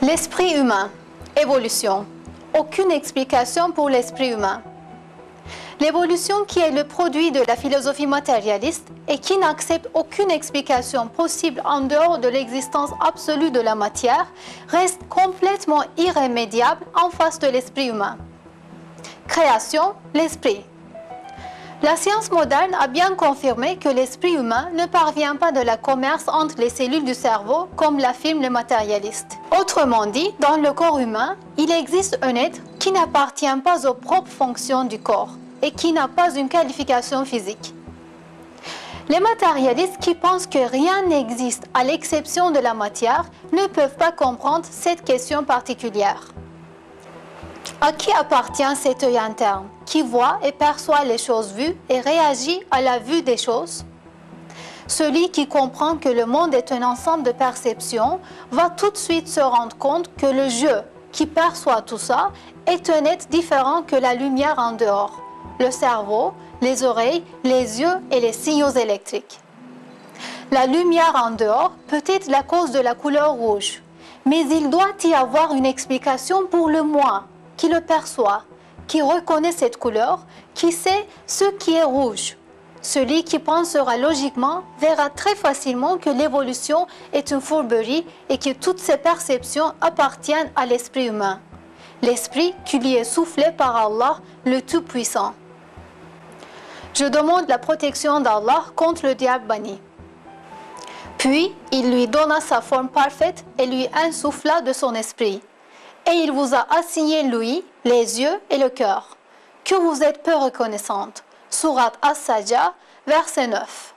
L'esprit humain. Évolution. Aucune explication pour l'esprit humain. L'évolution, qui est le produit de la philosophie matérialiste et qui n'accepte aucune explication possible en dehors de l'existence absolue de la matière, reste complètement irrémédiable en face de l'esprit humain. Création, l'esprit. La science moderne a bien confirmé que l'esprit humain ne parvient pas de la commerce entre les cellules du cerveau comme l'affirment les matérialistes. Autrement dit, dans le corps humain, il existe un être qui n'appartient pas aux propres fonctions du corps et qui n'a pas une qualification physique. Les matérialistes qui pensent que rien n'existe à l'exception de la matière ne peuvent pas comprendre cette question particulière. À qui appartient cet œil interne, qui voit et perçoit les choses vues et réagit à la vue des choses? Celui qui comprend que le monde est un ensemble de perceptions va tout de suite se rendre compte que le jeu qui perçoit tout ça est un être différent que la lumière en dehors, le cerveau, les oreilles, les yeux et les signaux électriques. La lumière en dehors peut être la cause de la couleur rouge, mais il doit y avoir une explication pour le moi, qui le perçoit, qui reconnaît cette couleur, qui sait ce qui est rouge. Celui qui pensera logiquement verra très facilement que l'évolution est une fourberie et que toutes ces perceptions appartiennent à l'esprit humain, l'esprit qui lui est soufflé par Allah, le Tout-Puissant. Je demande la protection d'Allah contre le diable banni. Puis, il lui donna sa forme parfaite et lui insuffla de son esprit. Et il vous a assigné l'ouïe, les yeux et le cœur, que vous êtes peu reconnaissante. Sourate As-Sajdah, verset 9.